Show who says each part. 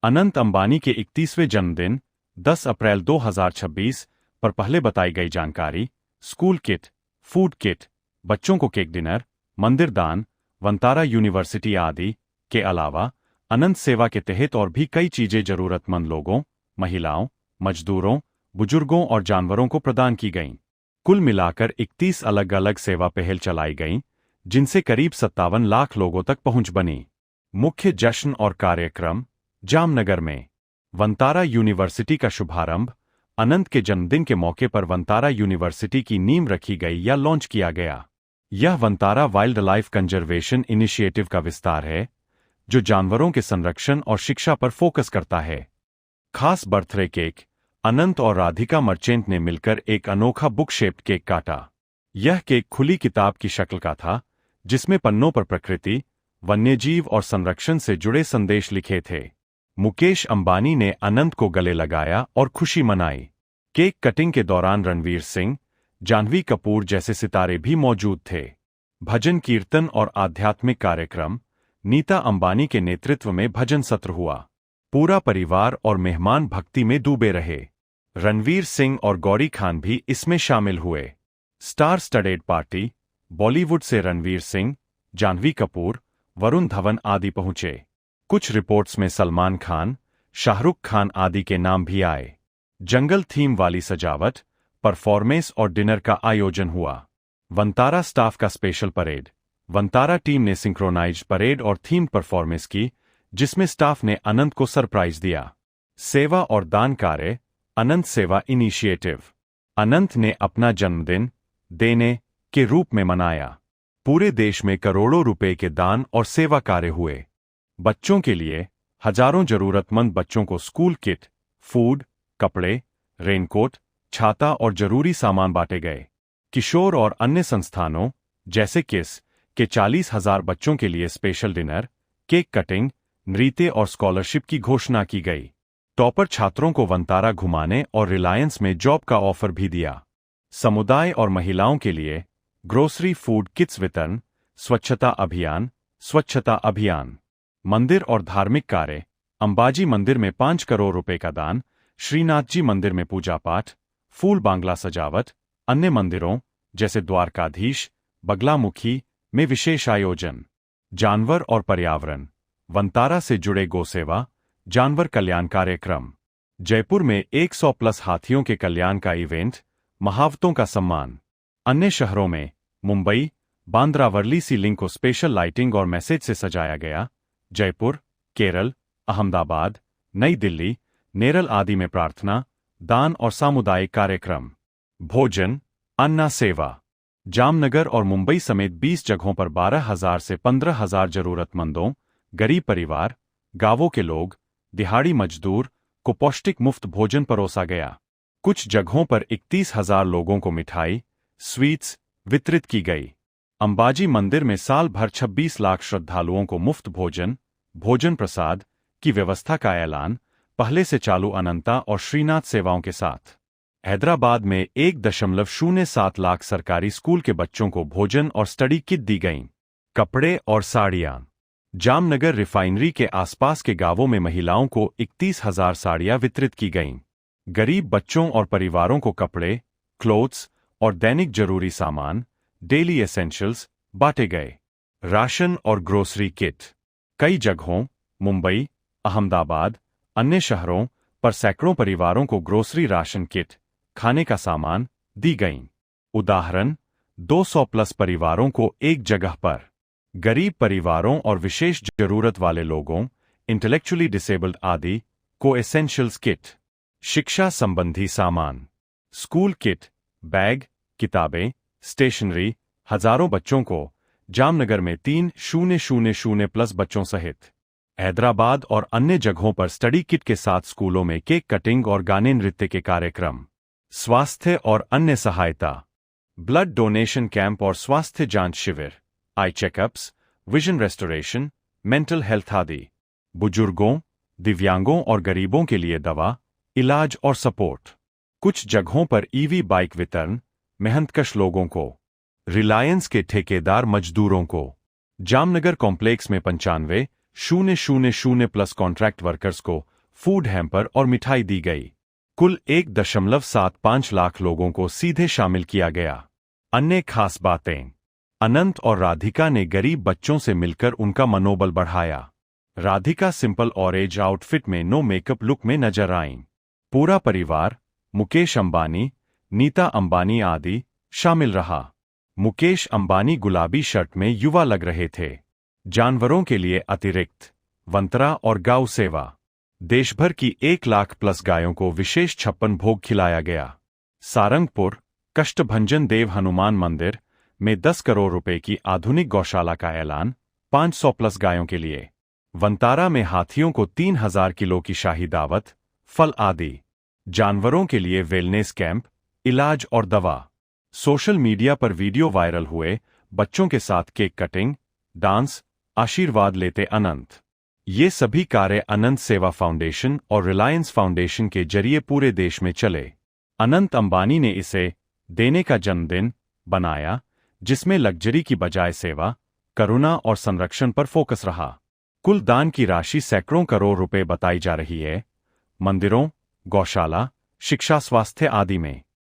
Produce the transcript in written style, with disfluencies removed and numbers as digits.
Speaker 1: अनंत अंबानी के 31वें जन्मदिन 10 अप्रैल 2026 पर पहले बताई गई जानकारी। स्कूल किट, फूड किट, बच्चों को केक डिनर, मंदिर दान, वंतारा यूनिवर्सिटी आदि के अलावा अनंत सेवा के तहत और भी कई चीजें जरूरतमंद लोगों, महिलाओं, मजदूरों, बुजुर्गों और जानवरों को प्रदान की गईं। कुल मिलाकर 31 अलग अलग सेवा पहल चलाई गईं, जिनसे करीब 57 लाख लोगों तक पहुंच बनी। मुख्य जश्न और कार्यक्रम जामनगर में वंतारा यूनिवर्सिटी का शुभारंभ। अनंत के जन्मदिन के मौके पर वंतारा यूनिवर्सिटी की नींव रखी गई या लॉन्च किया गया। यह Vantara wild life conservation initiative का विस्तार है, जो जानवरों के संरक्षण और शिक्षा पर फोकस करता है। खास बर्थडे केक। अनंत और राधिका मर्चेंट ने मिलकर एक अनोखा बुक शेप्ड केक काटा। यह केक खुली किताब की शक्ल का था, जिसमें पन्नों पर प्रकृति, वन्यजीव और संरक्षण से जुड़े संदेश लिखे थे। मुकेश अंबानी ने अनंत को गले लगाया और खुशी मनाई। केक कटिंग के दौरान रणवीर सिंह, जाह्नवी कपूर जैसे सितारे भी मौजूद थे। भजन कीर्तन और आध्यात्मिक कार्यक्रम। नीता अंबानी के नेतृत्व में भजन सत्र हुआ। पूरा परिवार और मेहमान भक्ति में डूबे रहे। रणवीर सिंह और गौरी खान भी इसमें शामिल हुए। Star studded party. बॉलीवुड से रणवीर सिंह, जाह्नवी कपूर, वरुण धवन आदि पहुंचे। कुछ रिपोर्ट्स में सलमान खान, शाहरुख खान आदि के नाम भी आए। जंगल थीम वाली सजावट, परफॉर्मेंस और डिनर का आयोजन हुआ। वंतारा स्टाफ का स्पेशल परेड। वंतारा टीम ने सिंक्रोनाइज्ड परेड और थीम परफॉर्मेंस की, जिसमें स्टाफ ने अनंत को सरप्राइज दिया। सेवा और दान कार्य। अनंत सेवा इनिशिएटिव। अनंत ने अपना जन्मदिन देने के रूप में मनाया। पूरे देश में करोड़ों रुपए के दान और सेवा कार्य हुए। बच्चों के लिए हजारों जरूरतमंद बच्चों को स्कूल किट, फूड, कपड़े, रेनकोट, छाता और जरूरी सामान बांटे गए। किशोर और अन्य संस्थानों जैसे किस के 40,000 बच्चों के लिए स्पेशल डिनर, केक कटिंग, नृत्य और स्कॉलरशिप की घोषणा की गई। टॉपर छात्रों को वंतारा घुमाने और रिलायंस में जॉब का ऑफर भी दिया। समुदाय और महिलाओं के लिए ग्रोसरी फूड किट्स वितरण। स्वच्छता अभियान। मंदिर और धार्मिक कार्य। अंबाजी मंदिर में 5 करोड़ रुपए का दान। श्रीनाथ जी मंदिर में पूजा पाठ, फूल बांग्ला सजावट। अन्य मंदिरों जैसे द्वारकाधीश, बगलामुखी में विशेष आयोजन। जानवर और पर्यावरण। वंतारा से जुड़े गोसेवा, जानवर कल्याण कार्यक्रम। जयपुर में 100+ हाथियों के कल्याण का इवेंट, महावतों का सम्मान। अन्य शहरों में मुंबई, बांद्रा वर्ली सी लिंक को स्पेशल लाइटिंग और मैसेज से सजाया गया। जयपुर, केरल, अहमदाबाद, नई दिल्ली, नेरल आदि में प्रार्थना, दान और सामुदायिक कार्यक्रम। भोजन, अन्ना सेवा। जामनगर और मुंबई समेत 20 जगहों पर 12,000 से 15,000 जरूरतमंदों, गरीब परिवार, गांवों के लोग, दिहाड़ी मजदूर को पौष्टिक मुफ्त भोजन परोसा गया। कुछ जगहों पर 31,000 लोगों को मिठाई, स्वीट्स वितरित की गई। अंबाजी मंदिर में साल भर 26 लाख श्रद्धालुओं को मुफ्त भोजन प्रसाद की व्यवस्था का ऐलान, पहले से चालू अनंता और श्रीनाथ सेवाओं के साथ। हैदराबाद में 1.07 लाख सरकारी स्कूल के बच्चों को भोजन और स्टडी किट दी गईं। कपड़े और साड़ियां। जामनगर रिफाइनरी के आसपास के गांवों में महिलाओं को 31,000 साड़ियां वितरित की गईं। गरीब बच्चों और परिवारों को कपड़े, क्लोथ्स और दैनिक जरूरी सामान, डेली एसेंशियल्स बांटे गए। राशन और ग्रोसरी किट। कई जगहों, मुंबई, अहमदाबाद, अन्य शहरों पर सैकड़ों परिवारों को ग्रोसरी राशन किट, खाने का सामान दी गईं। उदाहरण, 200+ परिवारों को एक जगह पर। गरीब परिवारों और विशेष जरूरत वाले लोगों, इंटेलेक्चुअली डिसेबल्ड आदि को एसेंशियल्स किट। शिक्षा संबंधी सामान। स्कूल किट, बैग, किताबें, स्टेशनरी हजारों बच्चों को। जामनगर में 3,000+ बच्चों सहित। हैदराबाद और अन्य जगहों पर स्टडी किट के साथ स्कूलों में केक कटिंग और गाने नृत्य के कार्यक्रम। स्वास्थ्य और अन्य सहायता। ब्लड डोनेशन कैंप और स्वास्थ्य जांच शिविर, eye checkups, vision restoration, mental health आदि। बुजुर्गों, दिव्यांगों और गरीबों के लिए दवा, इलाज और सपोर्ट। कुछ जगहों पर ईवी बाइक वितरण, मेहनतकश लोगों को। रिलायंस के ठेकेदार मजदूरों को। जामनगर कॉम्प्लेक्स में 95 000+ कॉन्ट्रैक्ट वर्कर्स को फूड हैम्पर और मिठाई दी गई। कुल 1.75 लाख लोगों को सीधे शामिल किया गया। अन्य खास बातें। अनंत और राधिका ने गरीब बच्चों से मिलकर उनका मनोबल बढ़ाया। राधिका सिंपल और एज आउटफिट में नो मेकअप लुक में नजर आईं। पूरा परिवार, मुकेश अंबानी, नीता अंबानी आदि शामिल रहा। मुकेश अंबानी गुलाबी शर्ट में युवा लग रहे थे। जानवरों के लिए अतिरिक्त वंतरा और गौ सेवा। देश भर की 1 लाख+ गायों को विशेष 56 भोग खिलाया गया। सारंगपुर कष्टभंजन देव हनुमान मंदिर में 10 करोड़ रुपए की आधुनिक गौशाला का ऐलान, 500+ गायों के लिए। वंतारा में हाथियों को 3000 किलो की शाही दावत, फल आदि। जानवरों के लिए वेलनेस कैंप, इलाज और दवा। सोशल मीडिया पर वीडियो वायरल हुए बच्चों के साथ केक कटिंग, डांस, आशीर्वाद लेते अनंत। ये सभी कार्य अनंत सेवा फाउंडेशन और रिलायंस फाउंडेशन के जरिए पूरे देश में चले। अनंत अंबानी ने इसे देने का जन्मदिन बनाया, जिसमें लग्जरी की बजाय सेवा, करुणा और संरक्षण पर फोकस रहा। कुल दान की राशि सैकड़ों करोड़ रुपए बताई जा रही है। मंदिरों, गौशाला, शिक्षा, स्वास्थ्य आदि में।